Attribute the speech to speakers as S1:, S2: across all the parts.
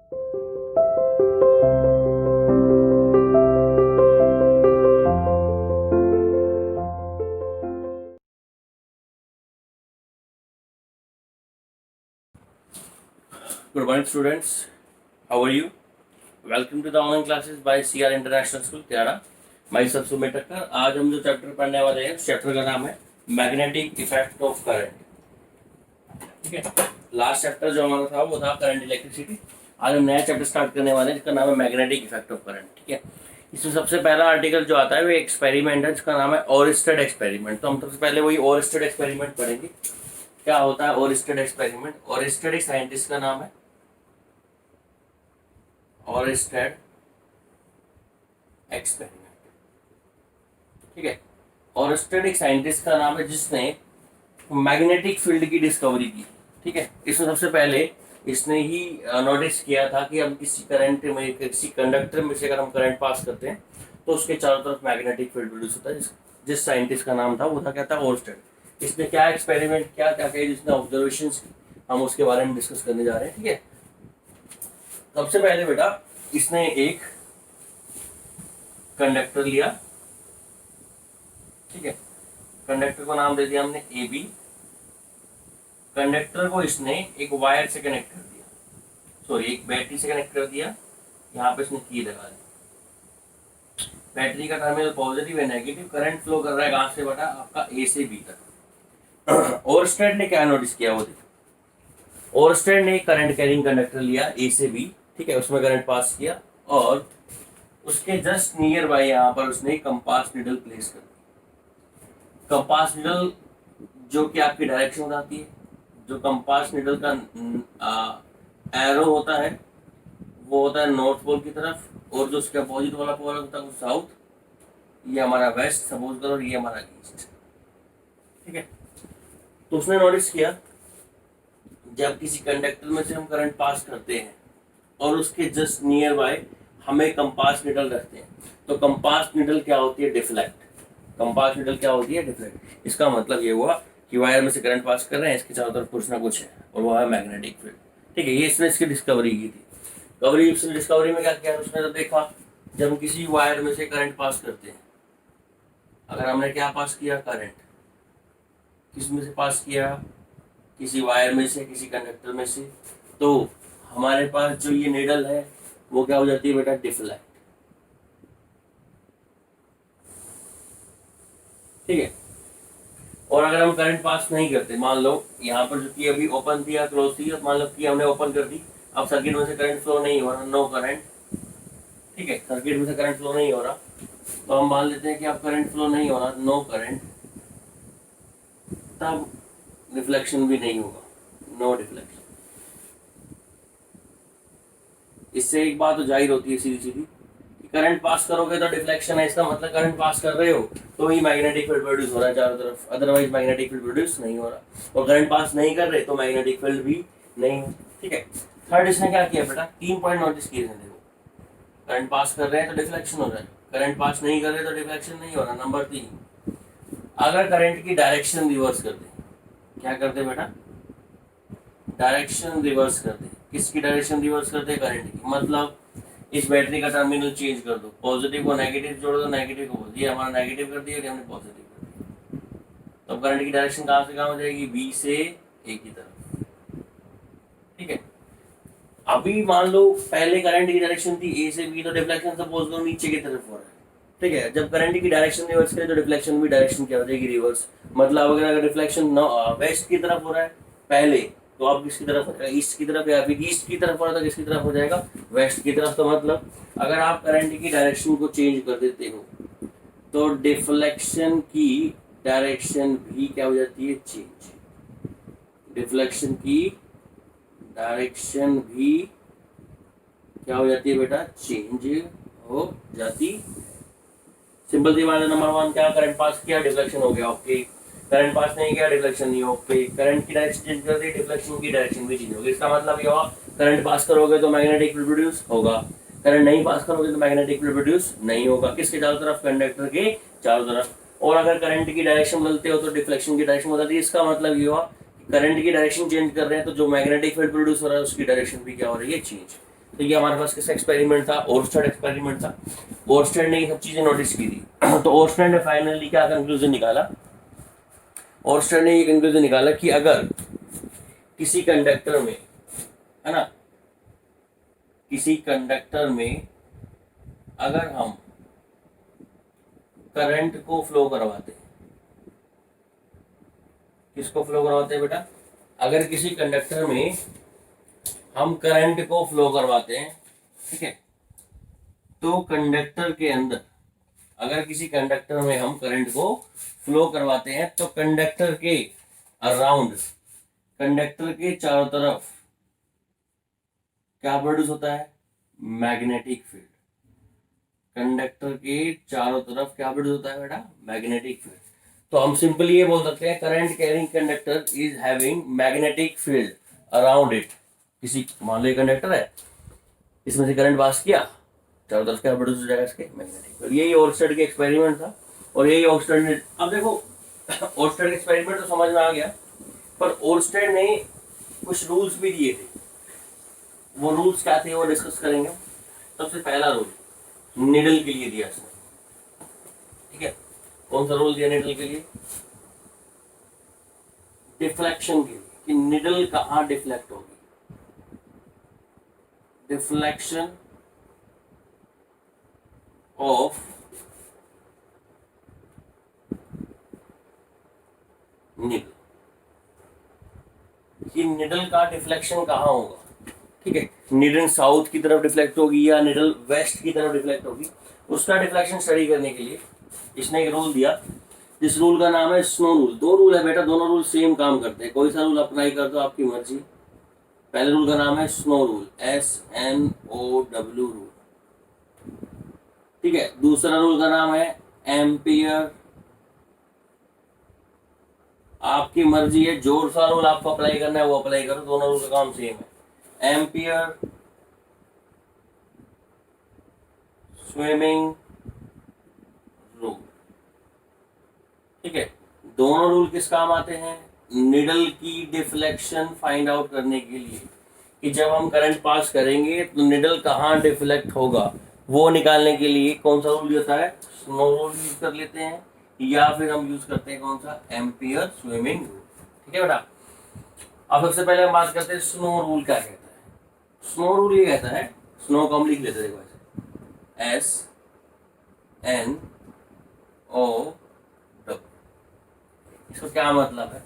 S1: Good morning, students. How are you? Welcome to the online classes by CR International School, त्यारा. myself Sumit टक्कर. आज हम जो chapter पढ़ने वाले हैं, चैप्टर का नाम है मैग्नेटिक इफेक्ट ऑफ करंट. ठीक है. लास्ट चैप्टर जो हमारा था वो था करंट इलेक्ट्रिसिटी. आज हम नया चैप्टर स्टार्ट करने वाले हैं जिसका नाम है मैग्नेटिक इफेक्ट ऑफ करंट. ठीक है. इसमें सबसे पहला आर्टिकल जो आता है वो एक्सपेरिमेंट है जिसका नाम है ओरिस्टेड एक्सपेरिमेंट. तो हम सबसे पहले वही ओरिस्टेड एक्सपेरिमेंट पढ़ेंगे. क्या होता है ओरिस्टेड एक्सपेरिमेंट? ओरिस्टेड एक साइंटिस्ट का नाम है, ओरिस्टेड एक्सपेरिमेंट. ठीक है. ओरिस्टेड एक साइंटिस्ट का नाम है जिसने मैग्नेटिक फील्ड की डिस्कवरी की. ठीक है. इसमें सबसे पहले इसने ही नोटिस किया था कि हम किसी करंट में, किसी कंडक्टर में से अगर हम करंट पास करते हैं तो उसके चारों तरफ मैग्नेटिक फील्ड प्रोड्यूस होता है. जिस साइंटिस्ट का नाम था वो था, क्या था? ओरिस्टेड. इसने क्या एक्सपेरिमेंट क्या क्या किया, जिसने ऑब्जर्वेशंस की, हम उसके बारे में डिस्कस करने जा रहे हैं. ठीक है. सबसे पहले बेटा इसने एक कंडक्टर लिया. ठीक है. कंडक्टर को नाम दे दिया हमने ए बी. कंडक्टर को इसने एक वायर से कनेक्ट कर दिया, सॉरी एक बैटरी से कनेक्ट कर दिया. यहाँ पे इसने की लगा दी. बैटरी का टर्मिनल पॉजिटिव है, नेगेटिव. करंट फ्लो कर रहा है कहाँ से बेटा? आपका ए से बी तक. ओरिस्टेड ने क्या नोटिस किया वो देखो. ओरिस्टेड ने करंट कैरिंग कंडक्टर लिया ए से बी. ठीक है. उसमें करंट पास किया और उसके जस्ट नियर बाय यहाँ पर उसने कंपास निडल प्लेस कर दी. कंपास निडल जो कि आपकी डायरेक्शन बताती है. जो कंपास निडल का एरो होता है वो होता है नॉर्थ पोल की तरफ, और जो उसके अपोजिट वाला पोल होता है वो साउथ. ये हमारा वेस्ट सपोज करो और ये हमारा ईस्ट. ठीक है. तो उसने नोटिस किया जब किसी कंडक्टर में से हम करंट पास करते हैं और उसके जस्ट नियर बाय हमें कंपास निडल रखते हैं तो कंपास निडल क्या होती है? डिफ्लेक्ट. कंपास निडल क्या होती है? डिफ्लेक्ट. इसका मतलब ये हुआ कि वायर में से करंट पास कर रहे हैं, इसके चारों तरफ कुछ ना कुछ है और वो है मैग्नेटिक फील्ड. ठीक है. ये इसने इसकी डिस्कवरी की थी. डिस्कवरी में क्या किया उसने? तो देखा जब हम किसी वायर में से करंट पास करते हैं, अगर हमने क्या पास किया? करंट. किस में से पास किया? किसी वायर में से, किसी कंडक्टर में से. तो हमारे पास जो ये निडल है वो क्या हो जाती है बेटा? डिफ्लेक्ट. ठीक है. और अगर हम करंट पास नहीं करते, मान लो यहाँ पर जो की अभी ओपन थी या क्लोज थी, मान लो कि हमने ओपन कर दी, अब सर्किट में से करंट फ्लो नहीं हो रहा, नो करंट. ठीक है. सर्किट में से करंट फ्लो नहीं हो रहा तो हम मान लेते हैं कि अब करंट फ्लो नहीं हो रहा, नो करंट. तब रिफ्लेक्शन भी नहीं होगा, नो डिफ्लेक्शन. इससे एक बात तो जाहिर होती है सीधी सीधी कि करंट पास करोगे तो डिफ्लेक्शन है. इसका मतलब करंट पास कर रहे हो तो ही मैग्नेटिक फील्ड प्रोड्यूस हो रहा है चारों तरफ, अदरवाइज मैग्नेटिक फील्ड प्रोड्यूस नहीं हो रहा. और करंट पास नहीं कर रहे तो मैग्नेटिक फील्ड भी नहीं. ठीक है. थर्ड इसने क्या किया बेटा? 3 पॉइंट नोटिस किए हैं. देखो, करंट पास कर रहे हैं तो डिफ्लेक्शन हो रहा है, करंट पास नहीं कर रहे तो डिफ्लेक्शन नहीं हो रहा. नंबर 3, अगर करंट की डायरेक्शन रिवर्स कर दे. क्या करते बेटा? डायरेक्शन रिवर्स कर दे. किसकी डायरेक्शन रिवर्स कर दे? करंट की. मतलब इस बैटरी का टर्मिनल चेंज कर दो, पॉजिटिव को नेगेटिव जोड़ दो, नेगेटिव को ये हमारा नेगेटिव कर दिया, हमने पॉजिटिव कर दिया. तो करंट की डायरेक्शन कहाँ से कहाँ हो जाएगी? बी से ए की तरफ. ठीक है. अभी मान लो पहले करंट की डायरेक्शन थी ए से बी, तो डिफ्लेक्शन सपोज करो नीचे की तरफ हो रहा है. ठीक है. जब करंट की डायरेक्शन रिवर्स करे तो डिफ्लेक्शन भी डायरेक्शन क्या हो जाएगी? रिवर्स. मतलब अगर डिफ्लेक्शन वेस्ट की तरफ हो रहा है पहले, तो आप किसकी तरफ हो जाएगा? ईस्ट की तरफ. या फिर ईस्ट की तरफ हो रहा था, किसकी तरफ हो जाएगा? वेस्ट की तरफ. तो मतलब अगर आप करंट की डायरेक्शन को चेंज कर देते हो तो डिफ्लेक्शन की डायरेक्शन भी क्या हो जाती है? चेंज. डिफ्लेक्शन की डायरेक्शन भी क्या हो जाती है बेटा? चेंज हो जाती. सिंपल सी बात है. नंबर 1 क्या? करंट पास किया, डिफ्लेक्शन हो गया, ओके. करंट पास नहीं किया, डिफ्लेक्शन नहीं, ओके. करंट की डायरेक्शन चेंज कर दी, डिफ्लेक्शन की डायरेक्शन भी चेंज होगी. इसका मतलब ये हुआ करंट पास करोगे तो मैग्नेटिक फील्ड प्रोड्यूस होगा, करंट नहीं पास करोगे तो मैग्नेटिक फील्ड प्रोड्यूस नहीं होगा. किसके चारों तरफ? कंडक्टर के चारों तरफ. और अगर करंट की डायरेक्शन बदलते हो तो डिफ्लेक्शन की डायरेक्शन बदलती है. इसका मतलब ये हुआ करंट की डायरेक्शन चेंज कर रहे हैं तो जो मैग्नेटिक फील्ड प्रोड्यूस हो रहा है उसकी डायरेक्शन भी क्या हो रही है? चेंज. तो ये हमारे पास किसका एक्सपेरिमेंट था, ओरस्टेड एक्सपेरिमेंट था। ओरस्टेड ने ये सब चीजें नोटिस की थी तो ओरस्टेड ने फाइनली क्या कंक्लूजन निकाला, ओरस्टेड ने ये कंक्लूजन निकाला कि अगर किसी कंडक्टर में, है ना, किसी कंडक्टर में अगर हम करंट को फ्लो करवाते हैं, किसको फ्लो करवाते हैं बेटा, अगर किसी कंडक्टर में हम करंट को फ्लो करवाते हैं, ठीक है, तो कंडक्टर के अंदर, अगर किसी कंडक्टर में हम करंट को फ्लो करवाते हैं तो कंडक्टर के अराउंड, कंडक्टर के चारों तरफ क्या प्रोड्यूस होता है, मैग्नेटिक फील्ड। कंडक्टर के चारों तरफ क्या प्रोड्यूस होता है बेटा, मैग्नेटिक फील्ड। तो हम सिंपली ये बोल सकते हैं current carrying conductor is having magnetic field around it. किसी मान लो कंडक्टर है, इसमें से करंट पास किया, चारों तरफ क्या प्रोड्यूस हो जाएगा इसके, मैग्नेटिक फील्ड। यही ओरस्टेड के एक्सपेरिमेंट था और यही ओरस्टेड ने, अब देखो ओरस्टेड एक्सपेरिमेंट तो समझ में आ गया, पर ओरस्टेड ने कुछ रूल्स भी दिए थे। वो रूल्स क्या थे वो डिस्कस करेंगे। सबसे पहला रूल निडल के लिए दिया इसने, ठीक है। कौन सा रूल दिया निडल के लिए, डिफ्लेक्शन के लिए, कि निडल कहाँ डिफ्लेक्ट होगी, डिफ्लेक्शन ऑफ निडल, कि निडल का डिफ्लेक्शन कहाँ होगा, ठीक है। निडल साउथ की तरफ डिफ्लेक्ट होगी या निडल वेस्ट की तरफ डिफ्लेक्ट होगी, उसका डिफ्लेक्शन स्टडी करने के लिए इसने एक रूल दिया, जिस रूल का नाम है स्नो रूल। दो रूल है बेटा, दोनों रूल सेम काम करते हैं, कोई सा रूल अप्लाई कर दो आपकी मर्जी। पहले रूल का नाम है स्नो रूल, SNOW रूल, ठीक है। दूसरा रूल का नाम है एम्पियर, आपकी मर्जी है, जो सा रूल आपको अप्लाई करना है वो अप्लाई करो, दोनों रूल का काम सेम है। एम्पियर स्विमिंग रूल, ठीक है। दोनों रूल किस काम आते हैं, निडल की डिफ्लेक्शन फाइंड आउट करने के लिए, कि जब हम करंट पास करेंगे तो निडल कहाँ डिफ्लेक्ट होगा वो निकालने के लिए कौन सा रूल होता है, स्नो रूल यूज कर लेते हैं, या फिर हम यूज करते हैं कौन सा, एम्पियर स्विमिंग रूल, ठीक है बेटा। अब सबसे पहले हम बात करते हैं स्नो रूल क्या कहता है। स्नो रूल ये कहता है, स्नो को हम लिख लेते हैं, देखो ऐसे SNOW, इसका क्या मतलब है,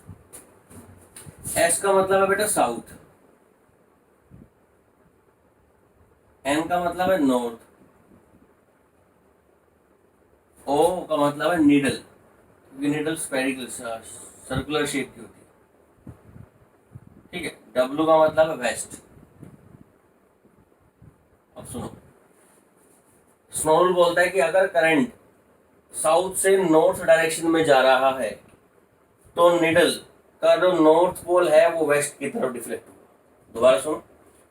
S1: S का मतलब है बेटा साउथ, N का मतलब है नॉर्थ, O का मतलब है निडल, क्योंकि निडल स्फेरिकल सर्कुलर शेप की होती है, ठीक है। W का मतलब है वेस्ट। अब सुनो, स्नो रूल बोलता है कि अगर करंट साउथ से नॉर्थ डायरेक्शन में जा रहा है तो निडल का जो नॉर्थ पोल है वो वेस्ट की तरफ डिफ्लेक्ट होगा। दोबारा सुनो,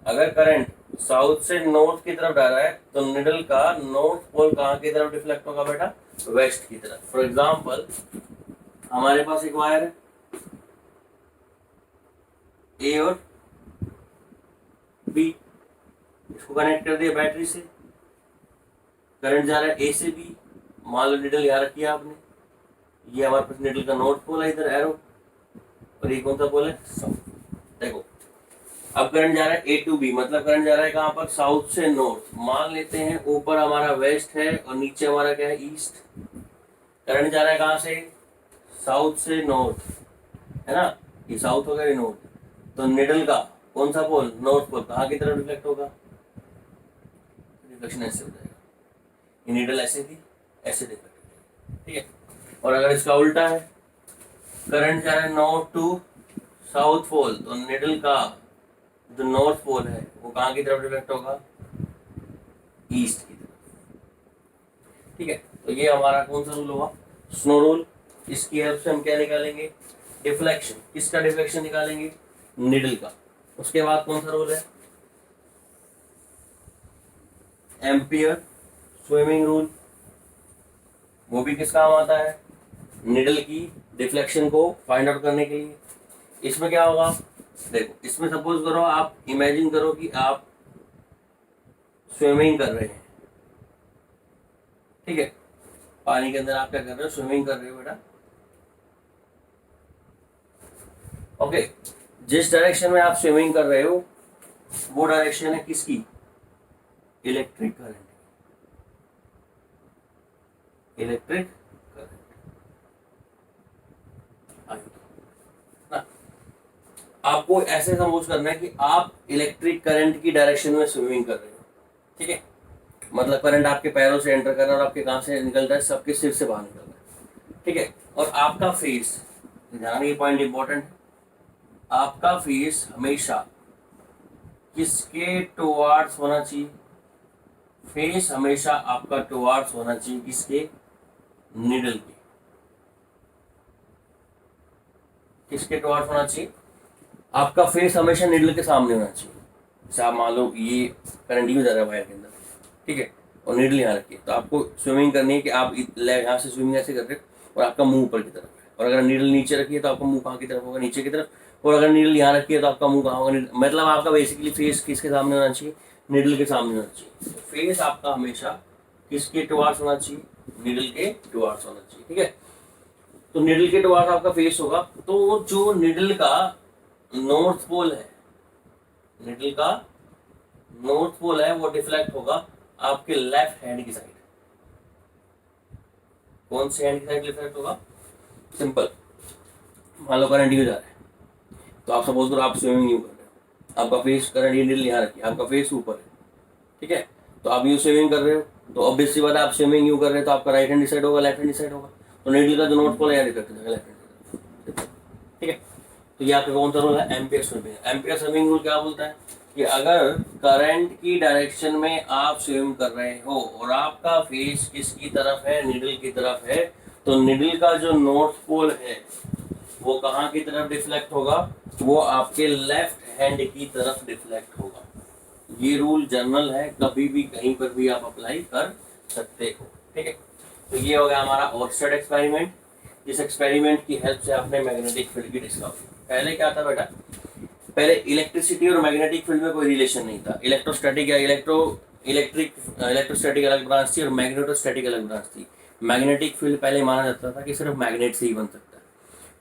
S1: अगर करंट साउथ से नॉर्थ की तरफ जा रहा है तो निडल का नॉर्थ पोल कहाँ की तरफ डिफ्लेक्ट होगा बेटा, वेस्ट की तरफ। फॉर एग्जांपल हमारे पास एक वायर है ए और बी, इसको कनेक्ट कर दिया बैटरी से, करंट जा रहा है ए से बी, मान लो निडल यहाँ रखी है आपने, ये हमारे पास निडल का नॉर्थ पोल है इधर एरो, और ये कौन सा पोल है, साउथ। देखो अब करंट जा रहा है ए टू बी, मतलब करंट जा रहा है कहाँ पर, साउथ से नॉर्थ। मान लेते हैं ऊपर हमारा वेस्ट है और नीचे हमारा क्या है, ईस्ट। करंट जा रहा है कहाँ से, साउथ से नॉर्थ, है ना, ये साउथ हो गया, ये नॉर्थ। तो निडल का कौन सा पोल, नॉर्थ पोल, कहाँ की तरफ रिफ्लेक्ट होगा, रिफ्लेक्शन ऐसे हो जाएगा, ये निडल ऐसे थी, ऐसे रिफ्लेक्ट हो जाएगा, ठीक है। और अगर इसका उल्टा है, करंट जा रहा है नॉर्थ टू साउथ पोल, तो निडल का जो नॉर्थ पोल है वो कहाँ की तरफ रिफ्लेक्ट होगा, ईस्ट की तरफ, ठीक है। तो ये हमारा कौन सा रूल हुआ, स्नो रूल। इसकी हेल्प से हम क्या निकालेंगे, डिफ्लेक्शन। किसका डिफ्लेक्शन निकालेंगे, निडल का। उसके बाद कौन सा रूल है, एम्पियर स्विमिंग रूल, वो भी किस काम आता है, निडल की डिफ्लेक्शन को फाइंड आउट करने के लिए। इसमें क्या होगा, देखो इसमें सपोज करो, आप इमेजिन करो कि आप स्विमिंग कर रहे हैं, ठीक है, पानी के अंदर आप क्या कर रहे हो, स्विमिंग कर रहे हो बेटा। ओके, जिस डायरेक्शन में आप स्विमिंग कर रहे हो वो डायरेक्शन है किसकी, इलेक्ट्रिक करंट, इलेक्ट्रिक करंट ना। आपको ऐसे सपोज करना है कि आप इलेक्ट्रिक करंट की डायरेक्शन में स्विमिंग कर रहे हो, ठीक है, मतलब करंट आपके पैरों से एंटर कर रहा है और आपके कहां से निकल रहा है, सबके सिर से बाहर निकल रहा है, ठीक है, और आपका फेस, ध्यान, ये पॉइंट इंपॉर्टेंट, आपका फेस हमेशा किसके टुवार्ड्स होना चाहिए, फेस हमेशा आपका टुवार्ड्स होना चाहिए किसके, निडल के, किसके टुवार्ड्स होना चाहिए, आपका फेस हमेशा निडल के सामने होना चाहिए। जैसे आप मान लो ये करंट यूज आ रहा है वायर के अंदर, ठीक है, और निडल यहाँ रखिए, तो आपको स्विमिंग करनी है कि आप यहाँ से स्विमिंग ऐसे कर रहे हो और आपका मुंह ऊपर की तरफ है, और अगर नीडल नीचे रखिए तो आपका मुंह कहाँ की तरफ होगा, नीचे की तरफ, और अगर नीडल यहाँ रखिए तो आपका मुंह कहाँ होगा, मतलब आपका बेसिकली फेस किसके सामने होना चाहिए, नीडल के सामने होना चाहिए। फेस आपका हमेशा किसके टुवार्ड्स होना चाहिए, नीडल के टुवार्ड्स होना चाहिए, ठीक है। तो नीडल के टुवार्ड्स आपका फेस होगा, तो जो नीडल का नॉर्थ पोल है, नीडल का नॉर्थ पोल है वो डिफ्लेक्ट होगा आपके लेफ्ट हैंड की साइड। कौन से हैंड की साइड डिफ्लेक्ट होगा, सिंपल, मान लो करंट यूज आ रहा है, तो आप सपोज करो आप स्विमिंग यूज कर रहे हो, आपका फेस करंट ये नीडल यहाँ रखिए, आपका फेस ऊपर है, ठीक है, तो आप यू स्विमिंग कर रहे हो, तो ऑब्वियस सी बात है आप स्विमिंग यू कर रहे हो तो आपका राइट हैंड डिसाइड होगा, लेफ्ट हैंड डिसाइड होगा, तो नीडल का जो नॉर्थ पोल है यहाँ डिफेक्ट हो जाएगा लेफ्ट हैंड, ठीक है। तो ये आपका कौन सा रूल है, ampere swimming. Ampere swimming rule क्या बोलता है कि अगर करंट की डायरेक्शन में आप स्विम कर रहे हो और आपका फेस किसकी तरफ है, निडल की तरफ है, तो निडल का जो नॉर्थ पोल है वो कहाँ की तरफ डिफ्लेक्ट होगा, वो आपके लेफ्ट हैंड की तरफ डिफ्लेक्ट होगा। ये रूल जनरल है, कभी भी कहीं पर भी आप अप्लाई कर सकते हो, ठीक है। तो ये हो गया हमारा ओरस्टेड एक्सपेरिमेंट। इस एक्सपेरिमेंट की हेल्प से आपने मैग्नेटिक फील्ड की डिस्कवरी। पहले क्या था बेटा, पहले इलेक्ट्रिसिटी और मैग्नेटिक फील्ड में कोई रिलेशन नहीं था, इलेक्ट्रोस्टैटिक या इलेक्ट्रोस्टैटिक अलग ब्रांच थी और मैग्नेटोस्टैटिक अलग ब्रांच थी। मैग्नेटिक फील्ड पहले माना जाता था कि सिर्फ मैग्नेट से ही बन सकता है,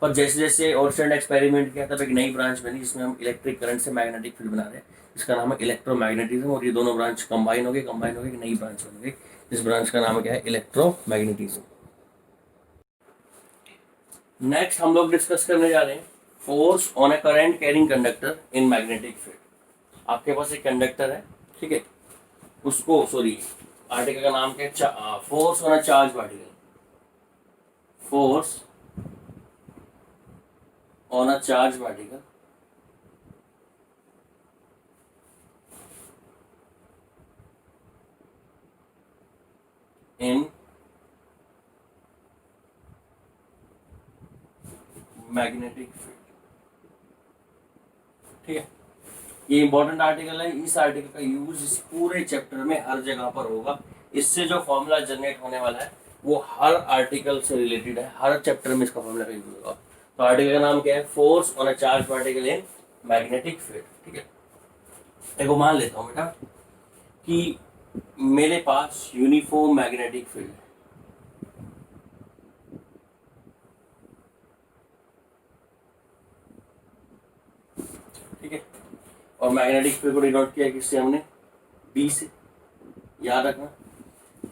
S1: पर जैसे जैसे ओरस्टेड एक्सपेरिमेंट किया तब एक नई ब्रांच बनी जिसमें हम इलेक्ट्रिक करंट से मैग्नेटिक फील्ड बना रहे हैं, इसका नाम है इलेक्ट्रोमैग्नेटिज्म, और ये दोनों ब्रांच कंबाइन हो गई एक नई ब्रांच बन गई, इस ब्रांच का नाम क्या है, इलेक्ट्रोमैग्नेटिज्म। नेक्स्ट हम लोग डिस्कस करने जा रहे हैं force on a current carrying conductor in magnetic field. आपके पास एक कंडक्टर है, ठीक है, उसको सॉरी आर्टिकल का नाम क्या है, force on a charge particle, force on a charge particle in magnetic field, ठीक है। ये इंपॉर्टेंट आर्टिकल है, इस आर्टिकल का यूज इस पूरे चैप्टर में हर जगह पर होगा। इससे जो फॉर्मूला जनरेट होने वाला है वो हर आर्टिकल से रिलेटेड है, हर चैप्टर में इसका फॉर्मूला का यूज होगा। तो आर्टिकल का नाम क्या है, force on a charge particle in magnetic field, ठीक है। देखो मान लेता हूँ बेटा कि मेरे पास यूनिफॉर्म मैग्नेटिक फील्ड है, ठीक है, और मैग्नेटिक फील्ड को डिनोट किया किससे हमने, बी से। याद रखना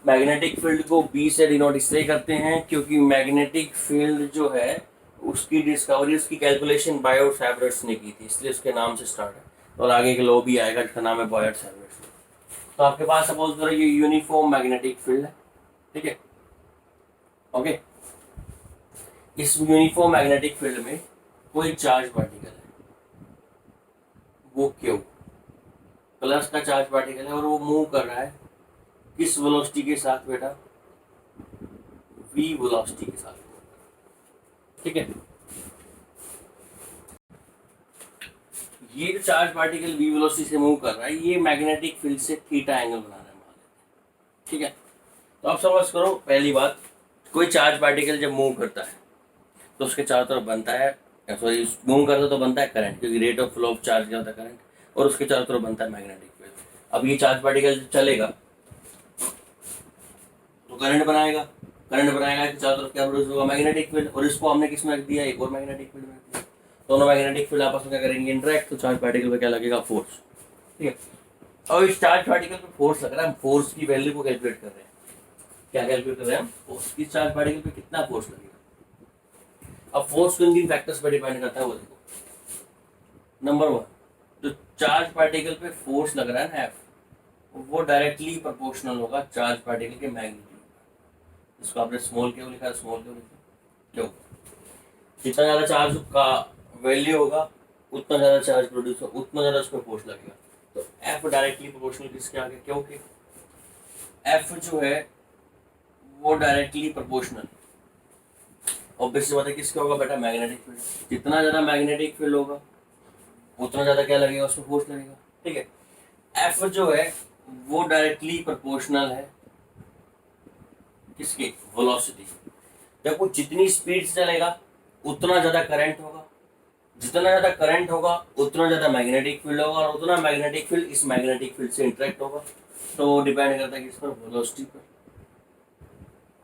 S1: मैग्नेटिक फील्ड को बी से डिनोट इसलिए करते हैं क्योंकि मैग्नेटिक फील्ड जो है उसकी डिस्कवरी, उसकी कैलकुलेशन बायोट सैवर्ट्स ने की थी, इसलिए उसके नाम से स्टार्ट है, और आगे के लॉ भी आएगा जिसका नाम है बायोट सैवर्ट्स। तो आपके पास सपोज करो ये यूनिफॉर्म मैग्नेटिक फील्ड है, ठीक है, ओके। इस यूनिफॉर्म मैग्नेटिक फील्ड में कोई चार्ज पार्टिकल है, वो क्यों, प्लस का चार्ज पार्टिकल है और वो मूव कर रहा है किस वेलोसिटी के साथ बेटा, v वेलोसिटी के साथ, ठीक है। ये जो चार्ज पार्टिकल v वेलोसिटी से मूव कर रहा है ये मैग्नेटिक फील्ड से थीटा एंगल बना रहा है, मान लेते हैं, ठीक है। तो आप समझ करो, पहली बात, कोई चार्ज पार्टिकल जब मूव करता है तो उसके चारों तरफ बनता है, सॉरी मूव करता तो बनता है करंट, क्योंकि rate of flow of charge क्या होता है, करंट, और उसके चारों तरफ बनता है मैग्नेटिक फील्ड। अब ये चार्ज पार्टिकल चलेगा तो करंट बनाएगा, करंट बनाएगा तो चारों तरफ क्या प्रोड्यूस होगा, मैग्नेटिक फील्ड, और इसको हमने किस में रख दिया, एक और मैग्नेटिक फील्ड में रख दिया। दोनों मैग्नेटिक फील्ड आपस में क्या करेंगे, इंटरेक्ट, तो चार्ज पार्टिकल पे क्या लगेगा, फोर्स। ठीक है, और इस चार्ज पार्टिकल पे फोर्स लग रहा है, हम फोर्स की वैल्यू को कैलकुलेट कर रहे हैं। क्या कैलकुलेट कर रहे हैं हम, फोर्स। इस चार्ज पार्टिकल पे कितना फोर्स लगेगा। अब फोर्स किन किन फैक्टर्स पर डिपेंड करता है वो देखो। नंबर वन, जो चार्ज पार्टिकल पे फोर्स लग रहा है ना एफ, वो डायरेक्टली प्रोपोर्शनल होगा चार्ज पार्टिकल के मैग्नीट्यूड। इसको आपने स्मॉल क्यों लिखा, स्मॉल क्यों लिखा, क्यों, जितना ज्यादा चार्ज का वैल्यू होगा उतना ज्यादा चार्ज प्रोड्यूस होगा, उतना ज्यादा उसमें फोर्स लगेगा। तो एफ डायरेक्टली प्रोपोर्शनल किसके आगे, क्योंकि एफ जो है वो डायरेक्टली प्रोपोर्शनल ऑब्वियसली बात है किसका होगा बेटा, मैग्नेटिक फील्ड। जितना ज्यादा मैग्नेटिक फील्ड होगा उतना ज्यादा क्या लगेगा, उसमें फोर्स लगेगा। ठीक है, एफ जो है वो डायरेक्टली प्रोपोर्शनल है किसके, वेलोसिटी। जब वो जितनी स्पीड से चलेगा उतना ज्यादा करंट होगा, जितना ज्यादा करंट होगा उतना ज्यादा मैग्नेटिक फील्ड होगा, और उतना मैग्नेटिक फील्ड इस मैग्नेटिक फील्ड से इंटरेक्ट होगा। तो डिपेंड करता है किस पर, वेलोसिटी पर।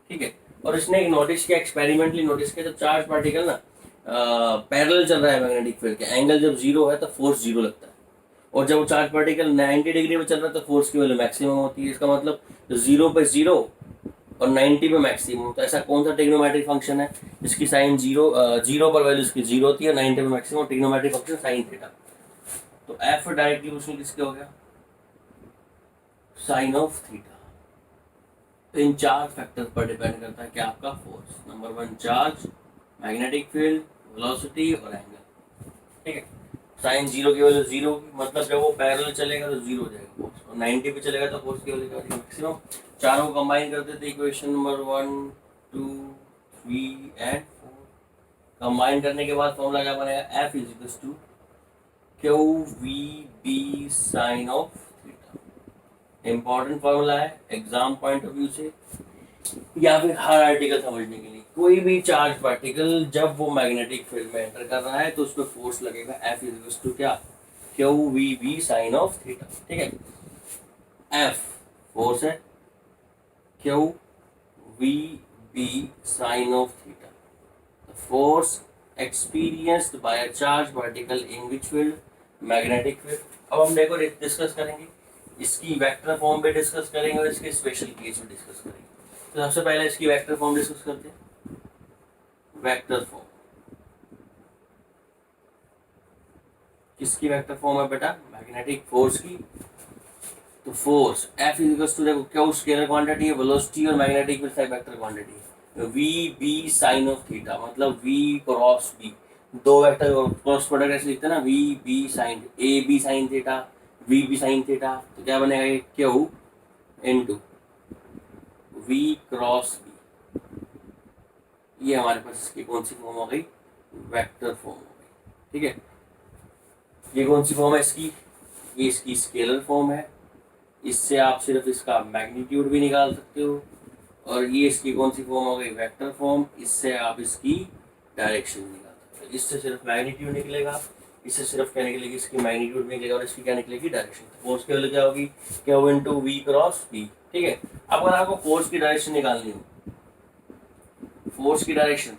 S1: ठीक है, और इसने एक नोटिस किया, एक्सपेरिमेंटली नोटिस किया, जब चार्ज पार्टिकल ना पैरेलल चल रहा है मैग्नेटिक फील्ड के, एंगल जब जीरो है तो फोर्स जीरो लगता है, और जब चार्ज पार्टिकल 90 डिग्री में चल रहा है तो फोर्स की वैल्यू मैक्सिमम होती है। इसका मतलब जीरो पे जीरो और 90 पे मैक्सिमम। तो ऐसा कौन सा ट्रिग्नोमेट्रिक फंक्शन है जिसकी साइन जीरो, जीरो पर वैल्यू इसकी जीरो होती है, 90 पे maximum, trigonometric function sine theta. तो एफ डायरेक्टली क्वेश्चन किसके हो गया, साइन ऑफ थीटा। तो इन चार फैक्टर्स पर डिपेंड करता है कि आपका force. Number one charge, magnetic field, velocity और एंगल। ठीक है, साइन जीरो की वैल्यू जीरो होगी, मतलब जब वो पैरेलल चलेगा तो जीरो हो जाएगा फोर्स, और 90 पे चलेगा तो फोर्स की वैल्यू क्या होगी, मैक्सिमम। चारों को कंबाइन करते थे, इक्वेशन नंबर 1 2 3 एंड 4। कंबाइन करने के बाद फॉर्मूला क्या बनेगा, F is equal to Q V B sine of theta. Important formula है एग्जाम पॉइंट ऑफ व्यू से, या फिर हर आर्टिकल समझने के लिए। कोई भी चार्ज पार्टिकल जब वो मैग्नेटिक फील्ड में एंटर कर रहा है तो उस पर फोर्स लगेगा, एफ इज इक्वल टू क्या, Q V B sine of theta. ठीक है, एफ फोर्स है, Q V B sine of theta, force experienced by a charged particle in which field, magnetic field. अब हम देखो डिस्कस करेंगे, इसकी वेक्टर फॉर्म पे डिस्कस करेंगे और इसके स्पेशल केस में डिस्कस करेंगे। तो सबसे पहले इसकी वेक्टर फॉर्म डिस्कस करते हैं। वेक्टर फॉर्म किसकी वेक्टर फॉर्म है बेटा, मैग्नेटिक फोर्स की। तो force F is equal to, देखो क्या स्केलर क्वांटिटी है, वेलोसिटी और मैग्नेटिक फील्ड साइड वेक्टर क्वांटिटी है। V B sine of theta, मतलब वी क्रॉस बी, दो वेक्टर क्रॉस प्रोडक्ट ऐसे लिखते हैं ना, V B sine, A B sine theta, V B sine theta. तो क्या बनेगा ये, Q into V cross B. ये हमारे पास इसकी कौन सी फॉर्म हो गई, वेक्टर फॉर्म हो गई। ठीक है, ये कौन सी फॉर्म है इसकी, ये इसकी स्केलर फॉर्म है। इससे आप सिर्फ इसका मैग्नीट्यूड भी निकाल सकते हो, और ये इसकी कौन सी फॉर्म हो गई, वेक्टर फॉर्म। इससे आप इसकी डायरेक्शन निकाल सकते हो। इससे सिर्फ मैग्नीट्यूड निकलेगा, इससे सिर्फ क्या निकलेगी, इसकी मैग्नीट्यूड निकलेगा, और इसकी क्या निकलेगी, डायरेक्शन। फोर्स की वैल्यू क्या होगी, Q into V cross B. ठीक है, अब अगर आपको फोर्स की डायरेक्शन निकालनी हो, फोर्स की डायरेक्शन,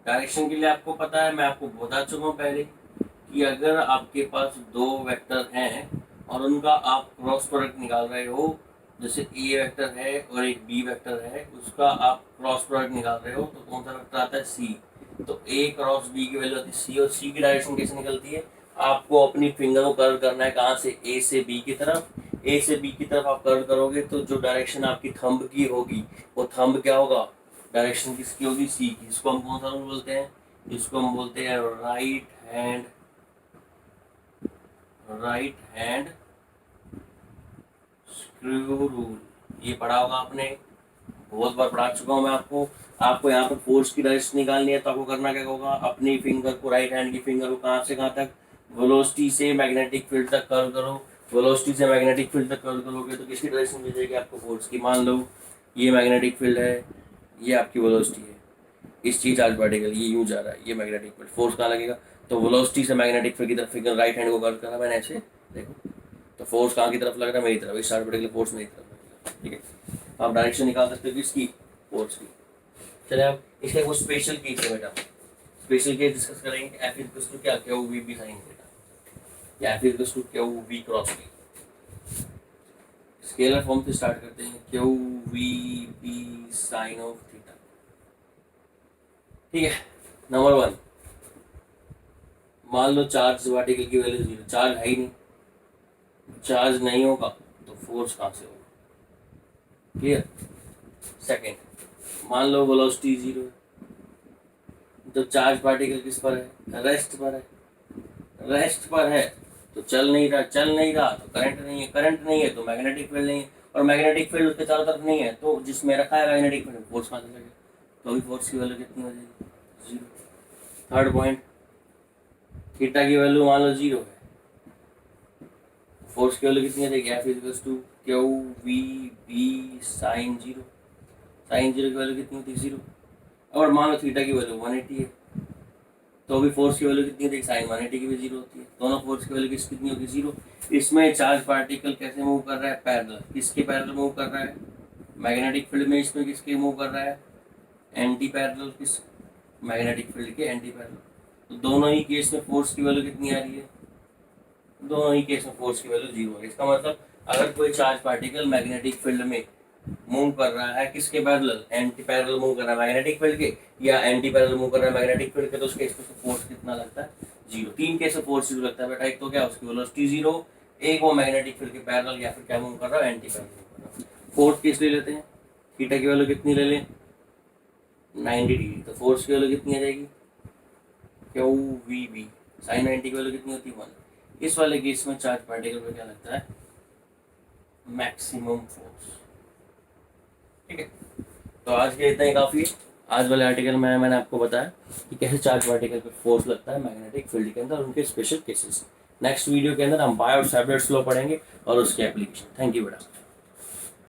S1: डायरेक्शन के लिए आपको पता है, मैं आपको बता चुका हूँ पहले कि अगर आपके पास दो वेक्टर हैं और उनका आप क्रॉस प्रोडक्ट निकाल रहे हो, जैसे ए वेक्टर है और एक बी वेक्टर है, उसका आप क्रॉस प्रोडक्ट निकाल रहे हो, तो कौन सा वेक्टर आता है, सी। तो ए क्रॉस बी की वैल्यू आती है सी, और सी की डायरेक्शन कैसे निकलती है, आपको अपनी फिंगर को कर्व करना है, कहाँ से, ए से बी की तरफ। ए से बी की तरफ आप कर्व करोगे तो जो डायरेक्शन आपकी थंब की होगी, वो थंब क्या होगा, डायरेक्शन किसकी होगी, सी की। इसको हम कौन सा रूल बोलते हैं, इसको हम बोलते हैं राइट हैंड स्क्रू रूल। ये पढ़ा होगा आपने, बहुत बार पढ़ा चुका हूँ मैं आपको। आपको यहाँ पर फोर्स की डायरेक्शन निकालनी है तो आपको करना क्या होगा, अपनी फिंगर को, राइट हैंड की फिंगर को कहाँ से कहाँ तक, वेलोसिटी से मैग्नेटिक फील्ड तक कर्व करो। वेलोसिटी से मैग्नेटिक फील्ड तक कर्व करोगे तो किसकी डायरेक्शन मिल जाएगी आपको, फोर्स की। मान लो ये मैग्नेटिक फील्ड है, ये आपकी वेलोसिटी है, इस चीज चार्ज पार्टिकल ये यूं जा रहा है, ये मैग्नेटिक फील्ड, फोर्स कहाँ लगेगा, तो वेलोसिटी से मैग्नेटिक फील्ड की तरफ फिंगर राइट हैंड को कर्व करा मैंने ऐसे, देखो तो फोर्स कहाँ की तरफ लग रहा है? मेरी तरफ। इस चार्ज पार्टिकल फोर्स मेरी तरफ लगेगा, ठीक है। आप डायरेक्शन निकाल सकते हो किसकी? फोर्स की। चले आप इसके वो स्पेशल केस है बेटा, स्पेशल केस डिस्कस करेंगे। एफ इक्वल्स टू क्या? Q V B sine theta, या F equals to Q V cross V. Scalar form से स्टार्ट करते हैं, Q V B sine of theta, ठीक है। नंबर 1, मान लो चार्ज पार्टिकल की वैल्यू 0, चार्ज है ही नहीं, चार्ज नहीं होगा तो फोर्स कहाँ से होगा? क्लियर। सेकेंड, मान लो वेलोसिटी 0 है, तो चार्ज पार्टिकल किस पर है? रेस्ट पर है। रेस्ट पर है तो चल नहीं रहा, चल नहीं रहा तो करंट नहीं है, करंट नहीं है तो मैग्नेटिक फील्ड नहीं है, और मैग्नेटिक फील्ड उसके चारों तरफ नहीं है, तो जिसमें रखा है मैग्नेटिक फील्ड, फोर्स कहाँ से लगेगा? तो अभी फोर्स की वैल्यू कितनी हो जाएगी? 0। थर्ड पॉइंट, थीटा की वैल्यू मान लो 0 है, फोर्स की वैल्यू कितनी आ जाएगी? F equals to Q V B sine 0। Sine 0 की वैल्यू कितनी होती है? 0। और मान लो थीटा की वैल्यू 180 है, तो अभी फोर्स की वैल्यू कितनी होती है? साइन 180 की भी 0 होती है। दोनों फोर्स की वैल्यू कितनी होगी? 0। इसमें चार्ज पार्टिकल कैसे मूव कर रहा है? पैरेलल। किसके पैरेलल मूव कर रहा है? मैग्नेटिक फील्ड में। इसमें किसके मूव कर रहा है? Anti parallel. किस? मैग्नेटिक फील्ड के एंटी पैरेलल। तो दोनों ही केस में फोर्स की वैल्यू कितनी आ रही है? दोनों ही केस में फोर्स की वैल्यू 0 है। इसका मतलब अगर कोई चार्ज पार्टिकल मैग्नेटिक फील्ड में मूव कर रहा है, किसके पैरेलल? एंटी पैरेलल मूव कर रहा है मैग्नेटिक फील्ड के, या एंटी पैरेलल मूव कर रहा है मैग्नेटिक फील्ड के, तो उस केस में फोर्स कितना लगता है? 0। 3 केस में फोर्स 0 लगता है बेटा। एक तो क्या, उसकी वेलोसिटी 0, एक वो मैग्नेटिक फील्ड के पैरेलल या फिर क्या मूव कर रहा है? एंटी पैरेलल मूव कर रहा है। फोर्थ केस ले लेते हैं, थीटा की वैल्यू कितनी ले लें? 90 डिग्री। तो फोर्स की वैल्यू कितनी आ जाएगी? क्यू वी बी साइन 90 की वैल्यू कितनी होती है? 1। इस वाले केस में चार्ज पार्टिकल पे क्या लगता है? मैक्सिमम फोर्स, ठीक है। तो आज के इतना ही काफ़ी है। आज वाले आर्टिकल में मैंने आपको बताया कि कैसे चार्ज पार्टिकल पे फोर्स लगता है मैग्नेटिक फील्ड के अंदर, उनके स्पेशल केसेस। नेक्स्ट वीडियो के अंदर हम बायो और सेपरेट लॉ पढ़ेंगे और उसके एप्लीकेशन। थैंक यू बेटा।